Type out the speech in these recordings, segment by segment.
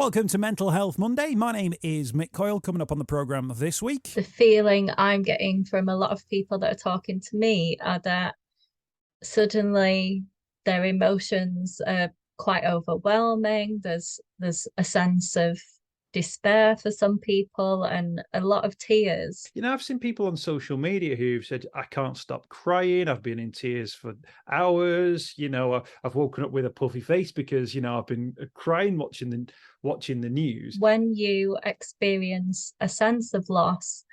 Welcome to Mental Health Monday. My name is Mick Coyle. Coming up on the programme this week, the feeling I'm getting from a lot of people that are talking to me are that suddenly their emotions are quite overwhelming. There's a sense of despair for some people and a lot of tears. I've seen people on social media who've said, I can't stop crying. I've been in tears for hours. I've woken up with a puffy face because, I've been crying watching the news. When you experience a sense of loss,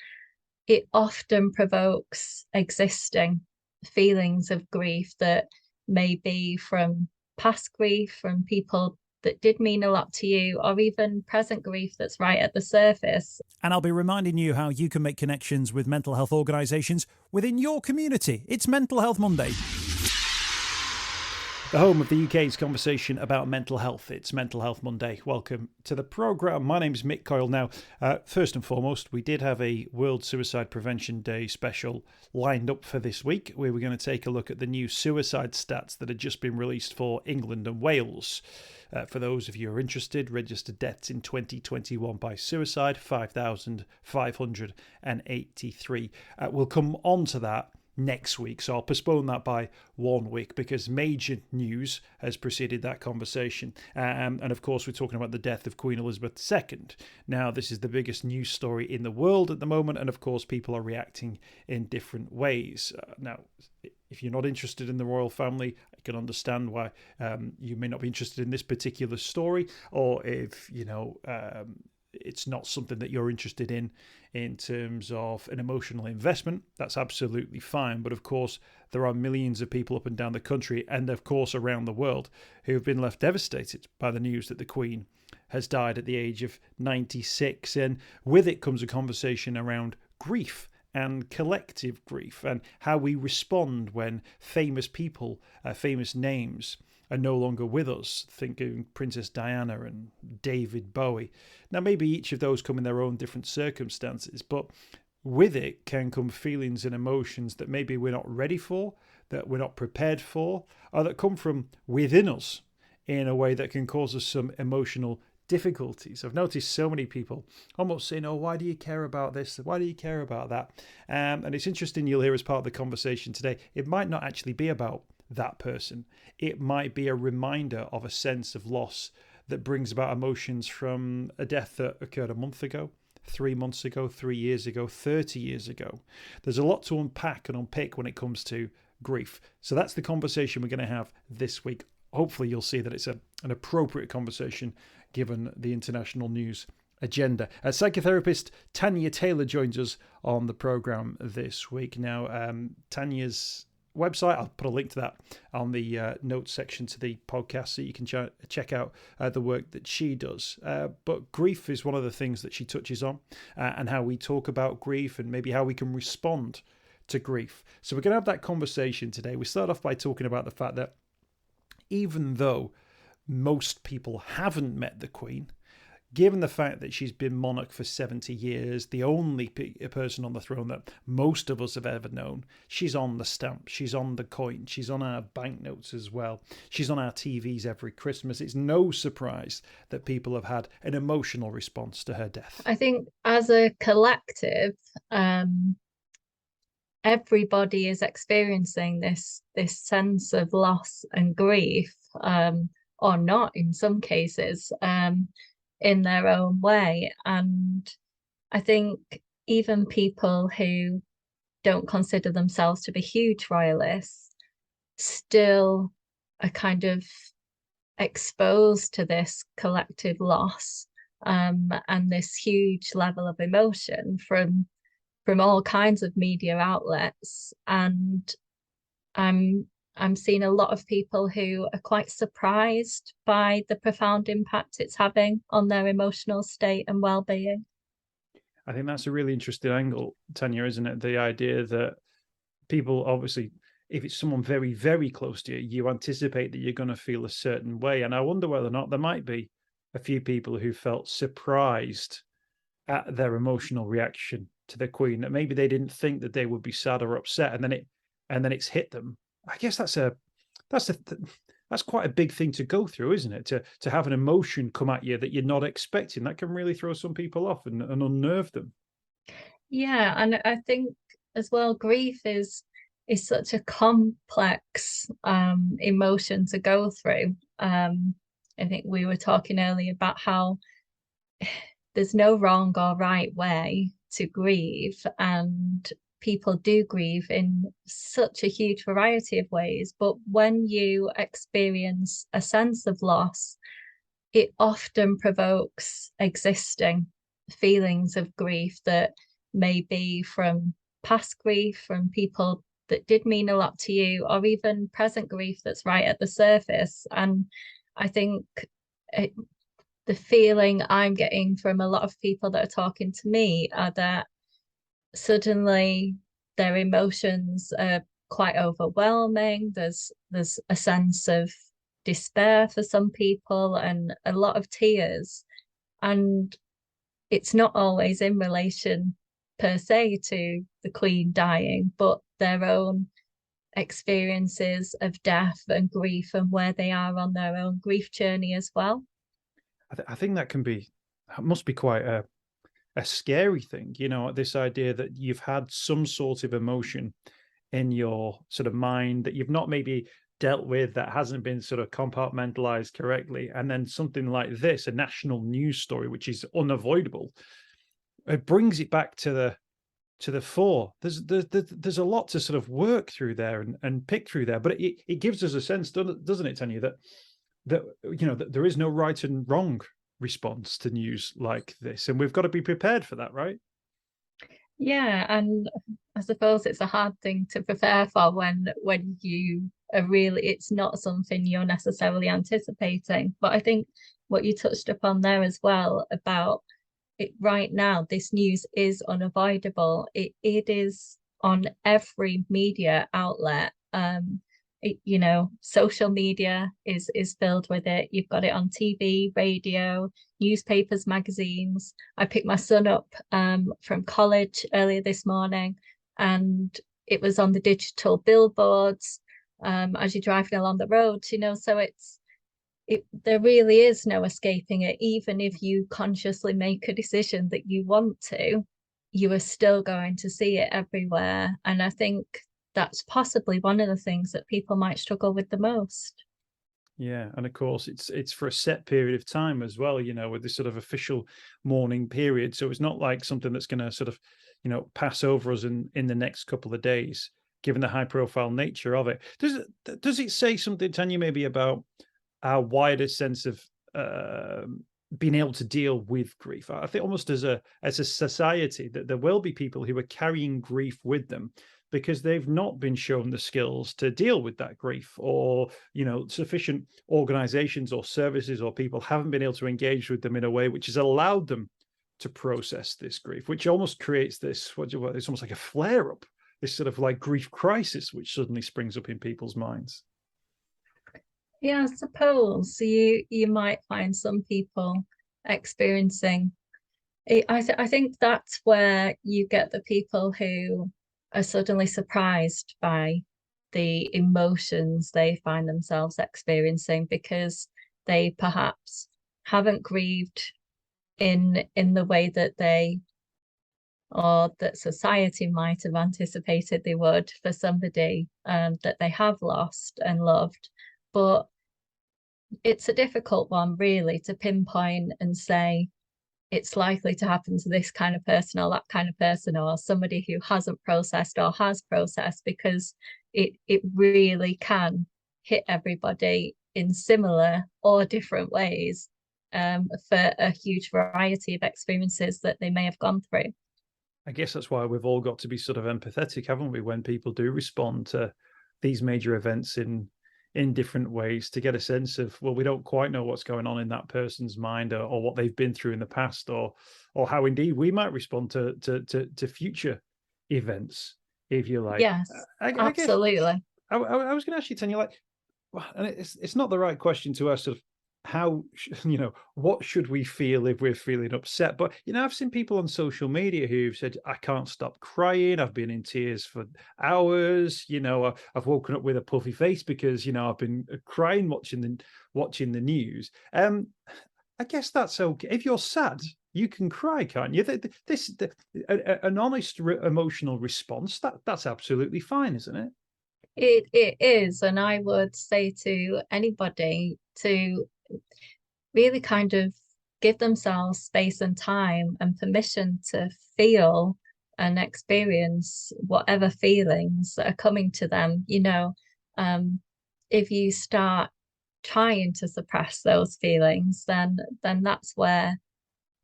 it often provokes existing feelings of grief that may be from past grief, from people that did mean a lot to you, or even present grief that's right at the surface. And I'll be reminding you how you can make connections with mental health organisations within your community. It's Mental Health Monday. The home of the UK's conversation about mental health. It's Mental Health Monday. Welcome to the programme. My name's Mick Coyle. Now, first and foremost, we did have a World Suicide Prevention Day special lined up for this week, where we're going to take a look at the new suicide stats that had just been released for England and Wales. For those of you who are interested, registered deaths in 2021 by suicide, 5,583. We'll come on to that next week, so I'll postpone that by 1 week because major news has preceded that conversation. And of course, we're talking about the death of Queen Elizabeth II. Now, this is the biggest news story in the world at the moment, and of course, people are reacting in different ways. Now, if you're not interested in the royal family, I can understand why you may not be interested in this particular story, or if it's not something that you're interested in terms of an emotional investment, that's absolutely fine. But of course, there are millions of people up and down the country, and of course around the world, who have been left devastated by the news that the Queen has died at the age of 96. And with it comes a conversation around grief and collective grief, and how we respond when famous people, famous names, are no longer with us. Thinking Princess Diana and David Bowie. Now, maybe each of those come in their own different circumstances, but with it can come feelings and emotions that maybe we're not ready for, that we're not prepared for, or that come from within us in a way that can cause us some emotional difficulties. I've noticed so many people almost saying, oh, why do you care about this? Why do you care about that? And it's interesting, you'll hear as part of the conversation today, it might not actually be about that person. It might be a reminder of a sense of loss that brings about emotions from a death that occurred a month ago, 3 months ago, 3 years ago, 30 years ago. There's a lot to unpack and unpick when it comes to grief. So that's the conversation we're going to have this week. Hopefully you'll see that it's an appropriate conversation given the international news agenda. Psychotherapist Tania Taylor joins us on the programme this week. Now, Tania's website, I'll put a link to that on the notes section to the podcast so you can check out the work that she does. But grief is one of the things that she touches on, and how we talk about grief and maybe how we can respond to grief. So we're going to have that conversation today. We start off by talking about the fact that even though most people haven't met the Queen, given the fact that she's been monarch for 70 years, the only person on the throne that most of us have ever known, she's on the stamp, she's on the coin, she's on our banknotes as well, she's on our TVs every Christmas. It's no surprise that people have had an emotional response to her death. I think as a collective, everybody is experiencing this sense of loss and grief, or not in some cases, in their own way. And I think even people who don't consider themselves to be huge royalists still are kind of exposed to this collective loss, and this huge level of emotion from all kinds of media outlets. And I'm seeing a lot of people who are quite surprised by the profound impact it's having on their emotional state and well-being. I think that's a really interesting angle, Tania, isn't it? The idea that people, obviously, if it's someone very, very close to you, you anticipate that you're going to feel a certain way. And I wonder whether or not there might be a few people who felt surprised at their emotional reaction to the Queen, that maybe they didn't think that they would be sad or upset, and then it's hit them. I guess that's that's quite a big thing to go through, isn't it? To have an emotion come at you that you're not expecting, that can really throw some people off and unnerve them. Yeah, and I think as well, grief is such a complex emotion to go through. I think we were talking earlier about how there's no wrong or right way to grieve, and people do grieve in such a huge variety of ways. But when you experience a sense of loss, it often provokes existing feelings of grief that may be from past grief, from people that did mean a lot to you, or even present grief that's right at the surface. And I think it, the feeling I'm getting from a lot of people that are talking to me are that suddenly their emotions are quite overwhelming. There's a sense of despair for some people and a lot of tears. And it's not always in relation per se to the Queen dying, but their own experiences of death and grief and where they are on their own grief journey as well. I think that must be quite a scary thing, this idea that you've had some sort of emotion in your sort of mind that you've not maybe dealt with, that hasn't been sort of compartmentalized correctly, and then something like this, a national news story, which is unavoidable, it brings it back to the fore. There's a lot to sort of work through there and pick through there, but it gives us a sense, doesn't it, Tanya, that that there is no right and wrong response to news like this, and we've got to be prepared for that, right? Yeah, and I suppose it's a hard thing to prepare for when you are really, it's not something you're necessarily anticipating. But I think what you touched upon there as well about it right now, this news is unavoidable. It is on every media outlet. Social media is filled with it. You've got it on TV, radio, newspapers, magazines. I picked my son up from college earlier this morning, and it was on the digital billboards as you're driving along the road, so there really is no escaping it. Even if you consciously make a decision that you want to, you are still going to see it everywhere. And I think that's possibly one of the things that people might struggle with the most. Yeah, and of course it's for a set period of time as well, with this sort of official mourning period. So it's not like something that's going to sort of, pass over us in the next couple of days, given the high profile nature of it. Does it say something, Tanya, maybe about our wider sense of being able to deal with grief? I think almost as a society that there will be people who are carrying grief with them because they've not been shown the skills to deal with that grief, or sufficient organizations or services or people haven't been able to engage with them in a way which has allowed them to process this grief, which almost creates this it's almost like a flare up, this sort of like grief crisis which suddenly springs up in people's minds. Yeah, I suppose you might find some people experiencing it. I think that's where you get the people who are suddenly surprised by the emotions they find themselves experiencing, because they perhaps haven't grieved in the way that they or that society might have anticipated they would for somebody that they have lost and loved. But it's a difficult one, really, to pinpoint and say it's likely to happen to this kind of person or that kind of person, or somebody who hasn't processed or has processed, because it really can hit everybody in similar or different ways for a huge variety of experiences that they may have gone through. I guess that's why we've all got to be sort of empathetic, haven't we, when people do respond to these major events in different ways, to get a sense of, well, we don't quite know what's going on in that person's mind, or what they've been through in the past, or how indeed we might respond to future events, if you like. Yes, absolutely. I was going to ask you, Tanya, like, and it's not the right question to ask, sort of, how, what should we feel if we're feeling upset? But, I've seen people on social media who've said, I can't stop crying. I've been in tears for hours. I've woken up with a puffy face because, I've been crying watching the news. I guess that's okay. If you're sad, you can cry, can't you? An honest emotional response, that's absolutely fine, isn't it? It is, and I would say to anybody to really kind of give themselves space and time and permission to feel and experience whatever feelings that are coming to them. If you start trying to suppress those feelings, then that's where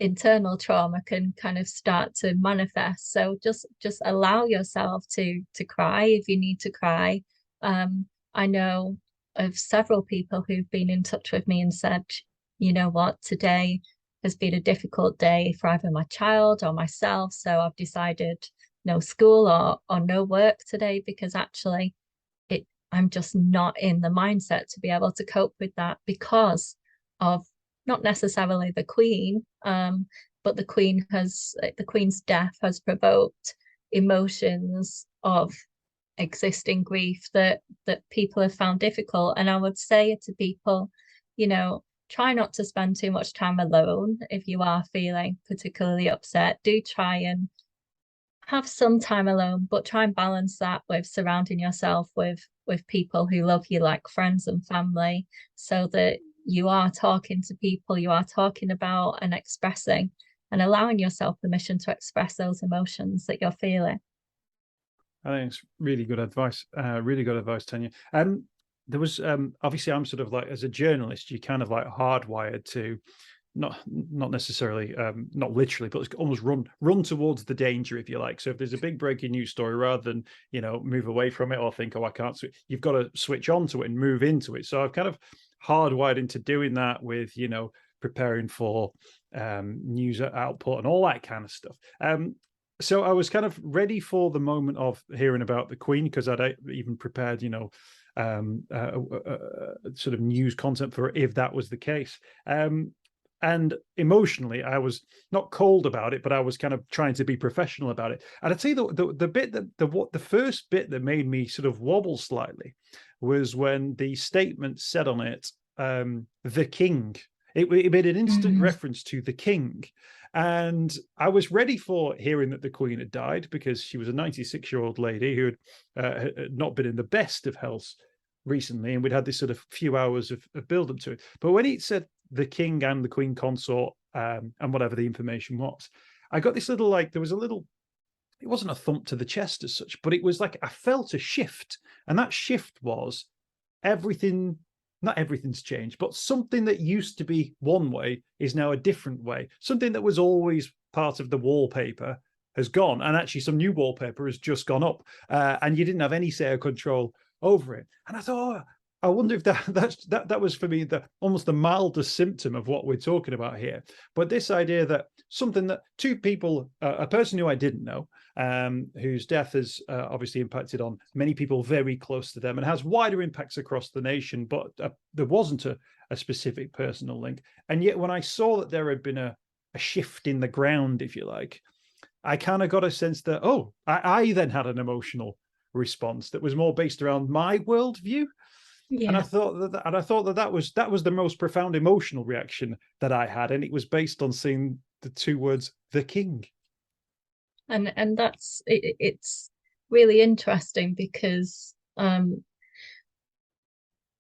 internal trauma can kind of start to manifest. So just allow yourself to cry if you need to cry. I know of several people who've been in touch with me and said, you know what, today has been a difficult day for either my child or myself, so I've decided no school or no work today because actually I'm just not in the mindset to be able to cope with that because of not necessarily the Queen, but the Queen's death has provoked emotions of existing grief that people have found difficult. And I would say to people, try not to spend too much time alone if you are feeling particularly upset. Do try and have some time alone, but try and balance that with surrounding yourself with people who love you, like friends and family, so that you are talking to people, you are talking about and expressing and allowing yourself permission to express those emotions that you're feeling. I think it's really good advice. Really good advice, Tania. There was obviously, I'm sort of like, as a journalist, you're kind of like hardwired to not necessarily, not literally, but it's almost run towards the danger, if you like. So if there's a big breaking news story, rather than move away from it or think, oh, I can't switch, you've got to switch on to it and move into it. So I've kind of hardwired into doing that with preparing for news output and all that kind of stuff. So I was kind of ready for the moment of hearing about the Queen, because I'd even prepared, sort of news content for if that was the case. And emotionally, I was not cold about it, but I was kind of trying to be professional about it. And I'd say the bit the first bit that made me sort of wobble slightly was when the statement said on it, "the King." It made an instant reference to the King. And I was ready for hearing that the Queen had died, because she was a 96-year-old lady who had not been in the best of health recently, and we'd had this sort of few hours of build up to it. But when it said the King and the Queen consort, and whatever the information was, I got this little, like, there was a little, it wasn't a thump to the chest as such, but it was like I felt a shift. And that shift was everything. Not everything's changed, but something that used to be one way is now a different way. Something that was always part of the wallpaper has gone, and actually some new wallpaper has just gone up, and you didn't have any say or control over it. And I thought, I wonder if that was for me almost the mildest symptom of what we're talking about here. But this idea that something that two people, a person who I didn't know, whose death has obviously impacted on many people very close to them and has wider impacts across the nation, but there wasn't a specific personal link. And yet when I saw that there had been a shift in the ground, if you like, I kind of got a sense that, I then had an emotional response that was more based around my worldview. Yeah. And I thought that was the most profound emotional reaction that I had, and it was based on seeing the two words, the King. And that's it's really interesting because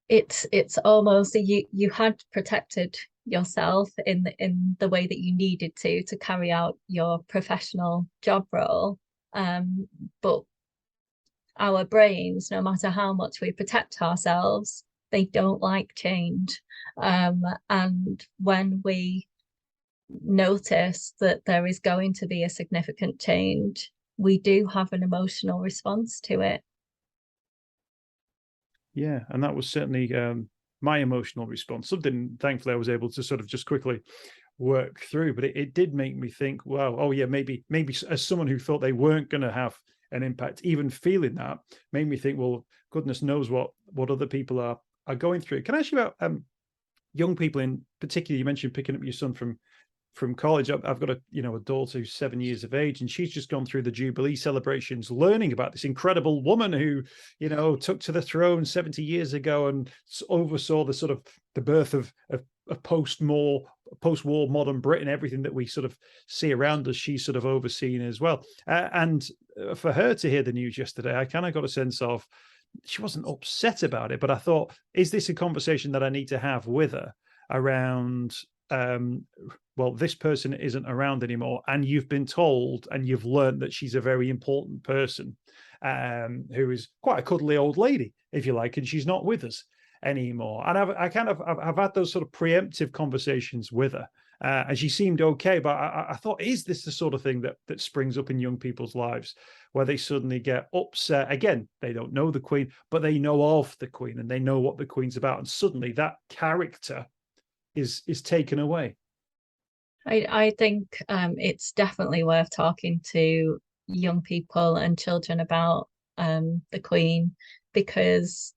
it's almost you had protected yourself in the way that you needed to carry out your professional job role, but our brains, no matter how much we protect ourselves, they don't like change. And when we notice that there is going to be a significant change, we do have an emotional response to it. Yeah, and that was certainly my emotional response. Something, thankfully, I was able to sort of just quickly work through, but it did make me think, wow, oh yeah, maybe as someone who thought they weren't going to have an impact, even feeling that made me think, well, goodness knows what other people are going through. Can I ask you about young people in particular, you mentioned picking up your son from college. I've got a daughter who's 7 years of age, and she's just gone through the Jubilee celebrations, learning about this incredible woman who, took to the throne 70 years ago and oversaw the sort of the birth of post-war modern Britain, everything that we sort of see around us, she's sort of overseen as well. And for her to hear the news yesterday, I kind of got a sense of, she wasn't upset about it, but I thought, is this a conversation that I need to have with her around, well, this person isn't around anymore, and you've been told and you've learned that she's a very important person, who is quite a cuddly old lady, if you like, and she's not with us anymore. And I've had those sort of preemptive conversations with her, and she seemed okay. But I thought, is this the sort of thing that springs up in young people's lives, where they suddenly get upset? Again, they don't know the Queen, but they know of the Queen and they know what the Queen's about, and suddenly that character is taken away. I think it's definitely worth talking to young people and children about the Queen, because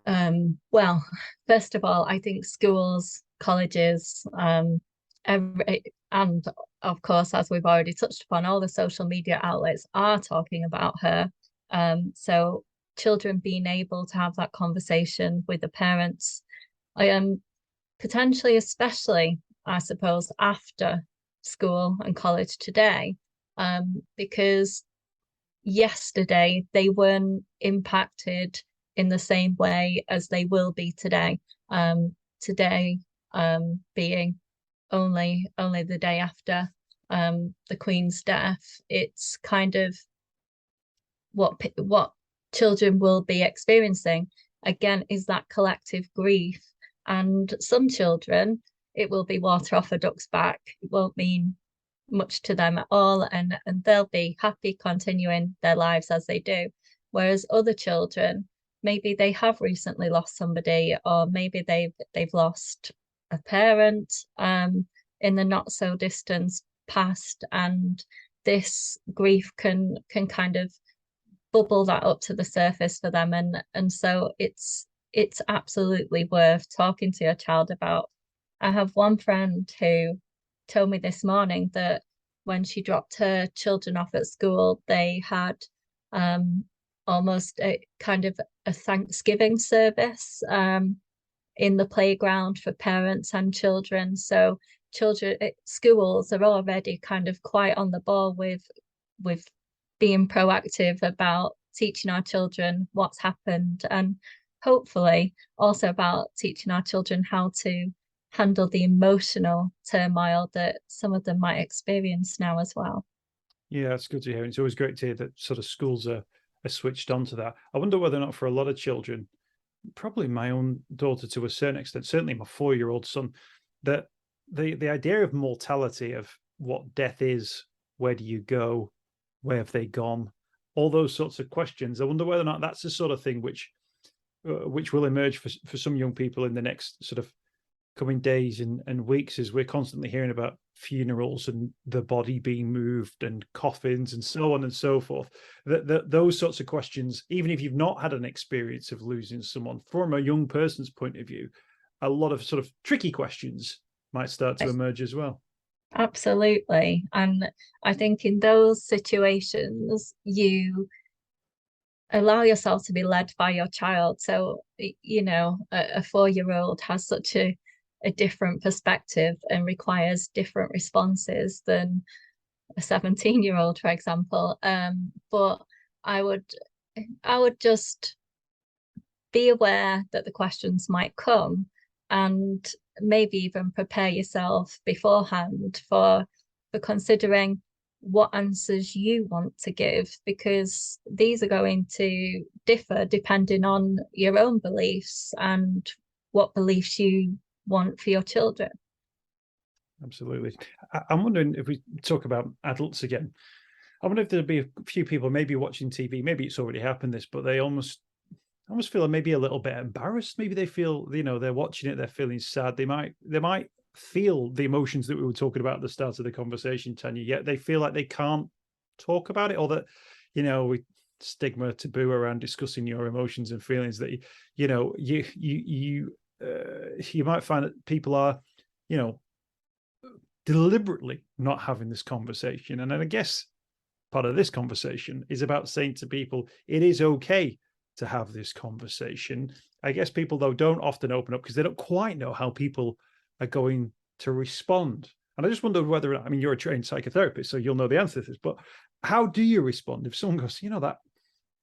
well, first of all, I think schools, colleges, and of course, as we've already touched upon, all the social media outlets are talking about her. So children being able to have that conversation with the parents, potentially, especially, I suppose, after school and college today, because yesterday they weren't impacted in the same way as they will be today. Today being only the day after the Queen's death, it's kind of what children will be experiencing again is that collective grief. And some children, it will be water off a duck's back. It won't mean much to them at all, and they'll be happy continuing their lives as they do. Whereas other children, maybe they have recently lost somebody, or maybe they've lost a parent in the not so distant past, and this grief can kind of bubble that up to the surface for them, and so it's absolutely worth talking to your child about. I have one friend who told me this morning that when she dropped her children off at school, they had almost a kind of a Thanksgiving service in the playground for parents and children. So schools are already kind of quite on the ball with being proactive about teaching our children what's happened, and hopefully also about teaching our children how to handle the emotional turmoil that some of them might experience now as well. Yeah, it's good to hear. It's always great to hear that sort of schools are switched on to that. I wonder whether or not for a lot of children, probably my own daughter to a certain extent, certainly my 4-year-old son, that the idea of mortality, of what death is, where do you go, where have they gone, all those sorts of questions. I wonder whether or not that's the sort of thing which will emerge for some young people in the next sort of coming days and weeks, as we're constantly hearing about funerals and the body being moved and coffins and so on and so forth. Those sorts of questions, even if you've not had an experience of losing someone, from a young person's point of view, a lot of sort of tricky questions might start to emerge as well. Absolutely. And I think in those situations, you allow yourself to be led by your child. So, you know, a 4-year-old has such a different perspective and requires different responses than a 17-year-old, for example. But I would just be aware that the questions might come, and maybe even prepare yourself beforehand for considering what answers you want to give, because these are going to differ depending on your own beliefs and what beliefs you want for your children. Absolutely. I'm wondering, if we talk about adults again, I wonder if there'll be a few people maybe watching TV, maybe it's already happened this, but they almost feel maybe a little bit embarrassed. Maybe they feel, they're watching it, they're feeling sad. They might feel the emotions that we were talking about at the start of the conversation, Tania, yet they feel like they can't talk about it, or that, we stigma, taboo around discussing your emotions and feelings, that, you you might find that people are, you know, deliberately not having this conversation. And then I guess part of this conversation is about saying to people, it is okay to have this conversation. I guess people, though, don't often open up because they don't quite know how people are going to respond. And I just wonder whether, I mean, you're a trained psychotherapist, so you'll know the answer to this, but how do you respond if someone goes, you know, that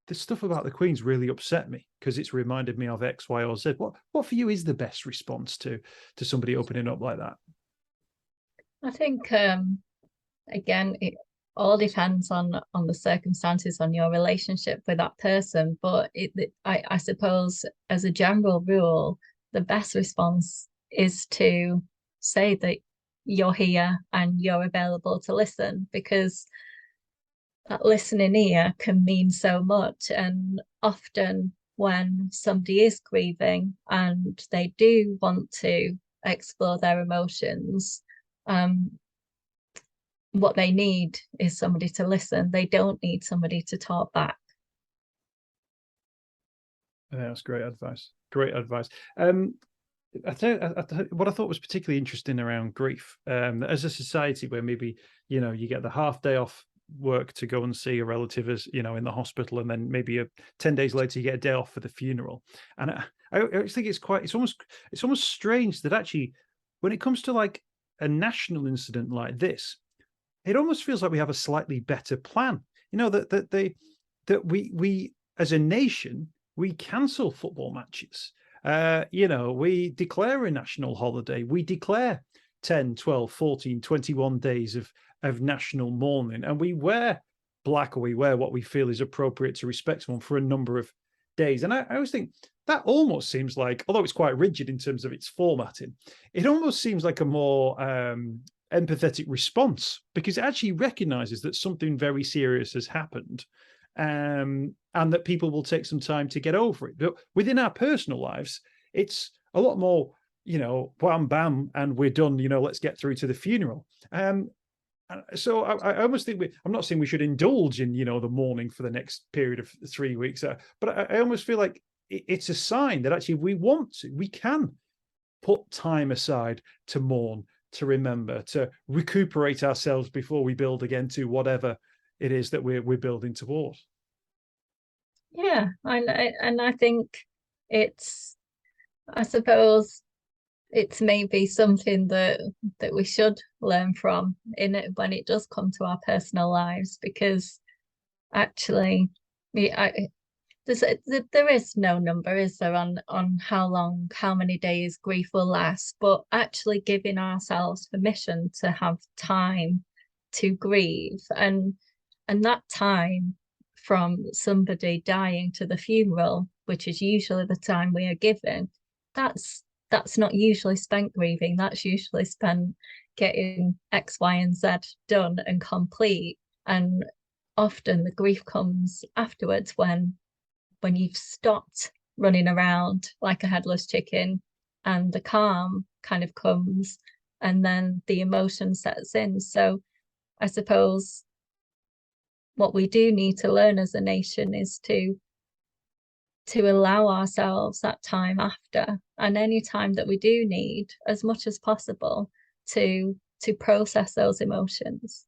this stuff about the Queen's really upset me because it's reminded me of X, Y, or Z? What for you is the best response to somebody opening up like that? I think again, it all depends on the circumstances, on your relationship with that person. But I suppose as a general rule, the best response is to say that you're here and you're available to listen, because that listening ear can mean so much. And often when somebody is grieving and they do want to explore their emotions, what they need is somebody to listen. They don't need somebody to talk back. That's great advice. Great advice. What I thought was particularly interesting around grief, as a society where maybe, you know, you get the half day off work to go and see a relative, as you know, in the hospital, and then maybe 10 days later you get a day off for the funeral. And I think it's almost strange that actually when it comes to like a national incident like this, it almost feels like we have a slightly better plan. You know, that we as a nation, we cancel football matches. You know, we declare a national holiday. We declare 10, 12, 14, 21 days of national mourning, and we wear black, or we wear what we feel is appropriate to respect someone for a number of days. And I always think that almost seems like, although it's quite rigid in terms of its formatting, it almost seems like a more empathetic response, because it actually recognizes that something very serious has happened, and that people will take some time to get over it. But within our personal lives, it's a lot more, you know, bam, bam, and we're done, you know, let's get through to the funeral. So I almost think I'm not saying we should indulge in, you know, the mourning for the next period of 3 weeks, but I almost feel like it's a sign that actually, if we want to, we can put time aside to mourn, to remember, to recuperate ourselves before we build again to whatever it is that we're building towards. Yeah, and I think I suppose it's maybe something that we should learn from in it when it does come to our personal lives, because actually, there is no number, is there, on how many days grief will last, but actually giving ourselves permission to have time to grieve, and that time from somebody dying to the funeral, which is usually the time we are given, that's not usually spent grieving. That's usually spent getting X, Y, and Z done and complete. And often the grief comes afterwards, when you've stopped running around like a headless chicken, and the calm kind of comes, and then the emotion sets in. So I suppose what we do need to learn as a nation is to allow ourselves that time after, and any time that we do need, as much as possible, to process those emotions.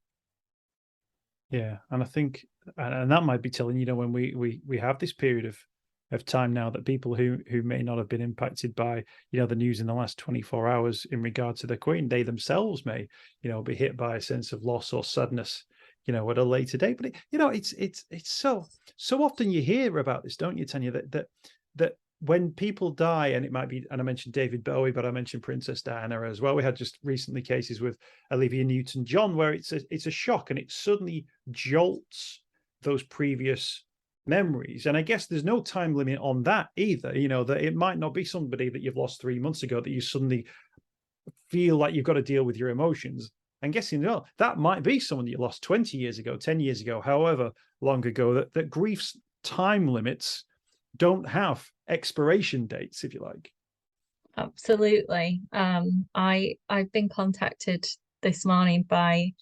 Yeah, and I think, and that might be telling, you know, when we have this period of time now, that people who may not have been impacted by, you know, the news in the last 24 hours in regard to the Queen, they themselves may, you know, be hit by a sense of loss or sadness, you know, at a later date. But you know, it's so often you hear about this, don't you, Tania, that when people die, and it might be, and I mentioned David Bowie, but I mentioned Princess Diana as well. We had just recently cases with Olivia Newton-John, where it's a shock, and it suddenly jolts those previous memories. And I guess there's no time limit on that either. You know, that it might not be somebody that you've lost 3 months ago that you suddenly feel like you've got to deal with your emotions. I'm guessing, no, that might be someone that you lost 20 years ago, 10 years ago, however long ago, that grief's time limits don't have expiration dates, if you like. Absolutely. I've been contacted this morning by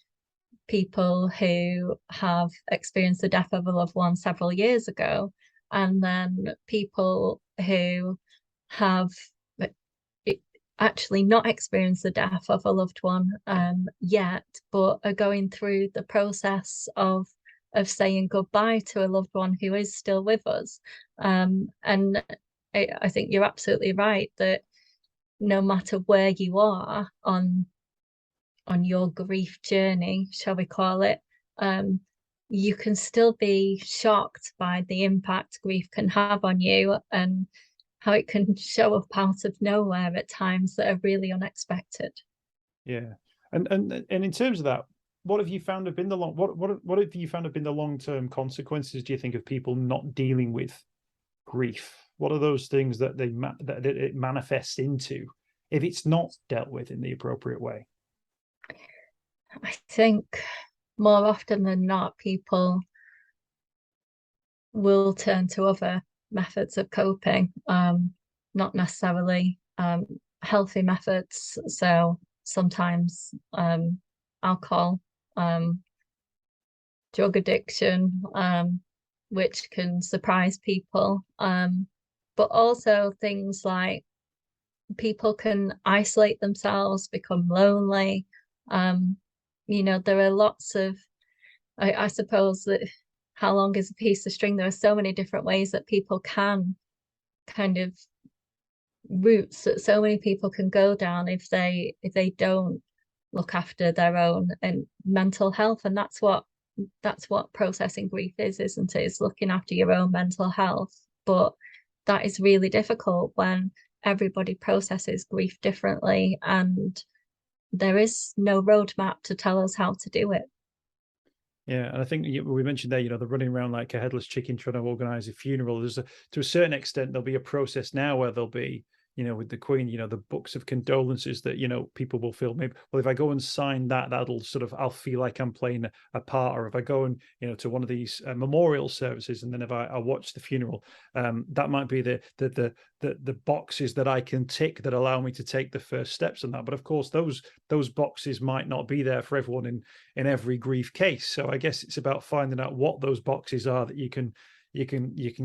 people who have experienced the death of a loved one several years ago, and then people who have actually not experienced the death of a loved one yet, but are going through the process of saying goodbye to a loved one who is still with us. And I think you're absolutely right that no matter where you are on your grief journey, shall we call it, you can still be shocked by the impact grief can have on you, and how it can show up out of nowhere at times that are really unexpected. Yeah. And in terms of that, what have you found have been the what have you found have been the long-term consequences, do you think, of people not dealing with grief? What are those things that that it manifests into if it's not dealt with in the appropriate way? I think more often than not, people will turn to other methods of coping, not necessarily healthy methods. So sometimes alcohol, drug addiction, which can surprise people, but also things like people can isolate themselves, become lonely. There are lots of, I suppose that how long is a piece of string? There are so many different ways that people can kind of routes that so many people can go down if they don't look after their own and mental health. And that's what processing grief is, isn't it? It's looking after your own mental health. But that is really difficult when everybody processes grief differently, and there is no roadmap to tell us how to do it. Yeah, and I think we mentioned there, the running around like a headless chicken trying to organize a funeral. To a certain extent, there'll be a process now where there'll be, with the Queen, the books of condolences that, people will feel maybe, well, if I go and sign that, I'll feel like I'm playing a part. Or if I go and, to one of these memorial services, and then if I watch the funeral, that might be the boxes that I can tick that allow me to take the first steps in that. But of course, those boxes might not be there for everyone in every grief case. So I guess it's about finding out what those boxes are that you can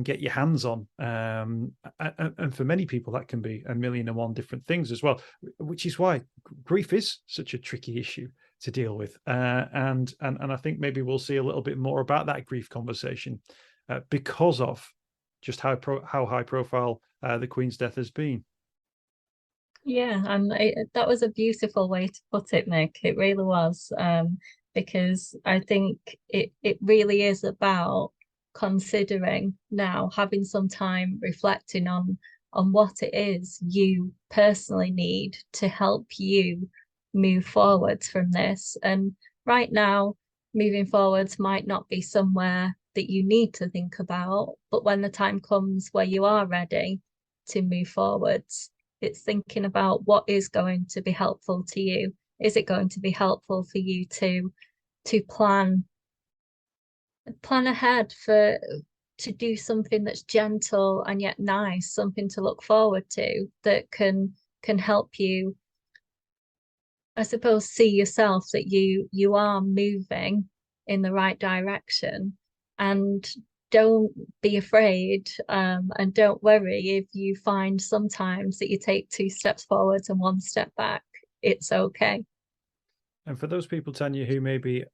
get your hands on, and for many people that can be a million and one different things as well, which is why grief is such a tricky issue to deal with, and I think maybe we'll see a little bit more about that grief conversation because of just how high profile the Queen's death has been. Yeah, and that was a beautiful way to put it, Mick. It really was, because I think it really is about considering now, having some time reflecting on what it is you personally need to help you move forwards from this. And right now, moving forwards might not be somewhere that you need to think about, but when the time comes where you are ready to move forwards, it's thinking about what is going to be helpful to you. Is it going to be helpful for you to plan ahead to do something that's gentle and yet nice, something to look forward to that can help you, I suppose, see yourself that you are moving in the right direction. And don't be afraid, and don't worry if you find sometimes that you take 2 steps forwards and 1 step back. It's okay. And for those people, Tania, who maybe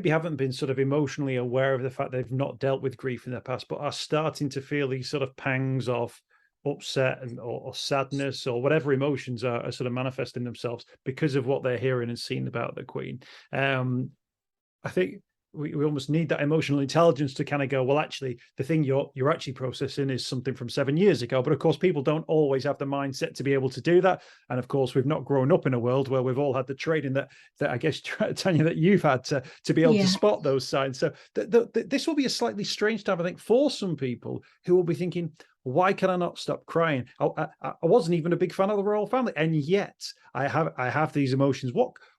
haven't been sort of emotionally aware of the fact they've not dealt with grief in the past, but are starting to feel these sort of pangs of upset or sadness or whatever emotions are sort of manifesting themselves because of what they're hearing and seeing about the Queen. I think we almost need that emotional intelligence to kind of go, well, actually, the thing you're actually processing is something from 7 years ago. But of course, people don't always have the mindset to be able to do that. And of course, we've not grown up in a world where we've all had the training that I guess, Tania, that you've had to be able to spot those signs. So this will be a slightly strange time, I think, for some people who will be thinking, why can I not stop crying? I wasn't even a big fan of the royal family, and yet I have these emotions.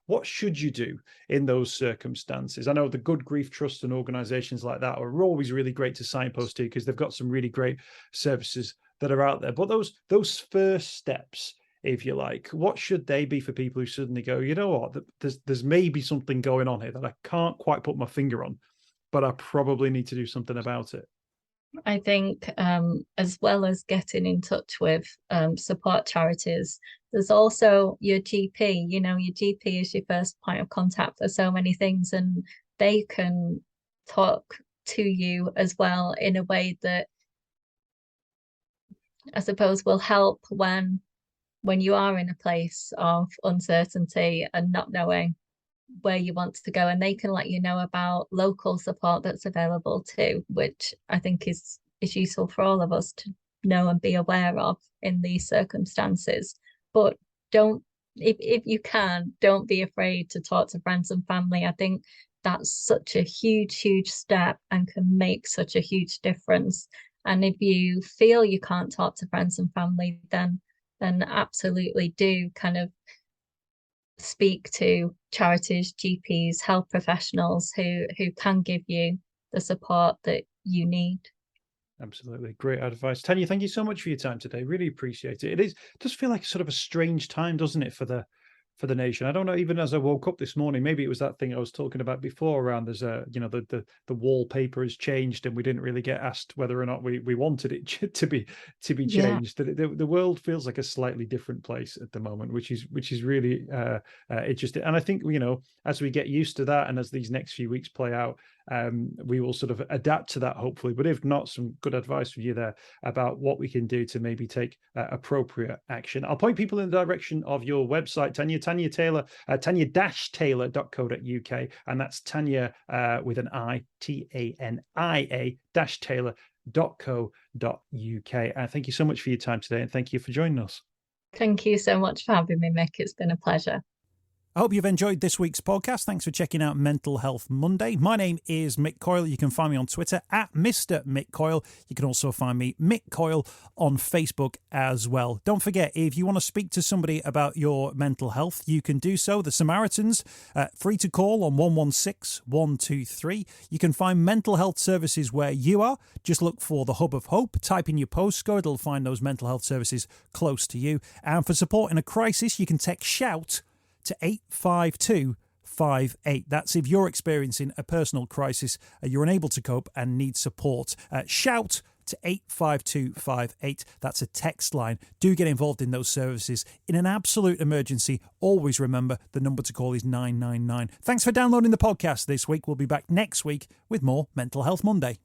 What should you do in those circumstances? I know the Good Grief Trust and organizations like that are always really great to signpost to, because they've got some really great services that are out there. But those first steps, if you like, what should they be for people who suddenly go, you know what, there's maybe something going on here that I can't quite put my finger on, but I probably need to do something about it? I think as well as getting in touch with support charities, there's also your GP. You know, your GP is your first point of contact for so many things, and they can talk to you as well in a way that I suppose will help when you are in a place of uncertainty and not knowing where you want to go, and they can let you know about local support that's available too, which I think is useful for all of us to know and be aware of in these circumstances. But don't, if you can, don't be afraid to talk to friends and family. I think that's such a huge step and can make such a huge difference. And if you feel you can't talk to friends and family, then absolutely do kind of speak to charities, GPs, health professionals who can give you the support that you need. Absolutely. Great advice. Tanya, thank you so much for your time today. Really appreciate it. It does feel like sort of a strange time, doesn't it, for the nation? I don't know, even as I woke up this morning, maybe it was that thing I was talking about before around there's the wallpaper has changed and we didn't really get asked whether or not we wanted it to be changed. Yeah. The world feels like a slightly different place at the moment, which is really interesting. And I think, as we get used to that and as these next few weeks play out, we will sort of adapt to that, hopefully. But if not, some good advice from you there about what we can do to maybe take appropriate action. I'll point people in the direction of your website, Tania Taylor, tania-taylor.co.uk, and that's Tania with an I, Tania Taylor.co.uk. Thank you so much for your time today, and thank you for joining us. Thank you so much for having me, Mick. It's been a pleasure. I hope you've enjoyed this week's podcast. Thanks for checking out Mental Health Monday. My name is Mick Coyle. You can find me on Twitter at Mr. Mick Coyle. You can also find me, Mick Coyle, on Facebook as well. Don't forget, if you want to speak to somebody about your mental health, you can do so. The Samaritans, free to call on 116 123. You can find mental health services where you are. Just look for the Hub of Hope. Type in your postcode. It'll find those mental health services close to you. And for support in a crisis, you can text SHOUT to 85258. That's if you're experiencing a personal crisis, you're unable to cope and need support. Shout to 85258. That's a text line. Do get involved in those services. In an absolute emergency, always remember the number to call is 999. Thanks for downloading the podcast this week. We'll be back next week with more Mental Health Monday.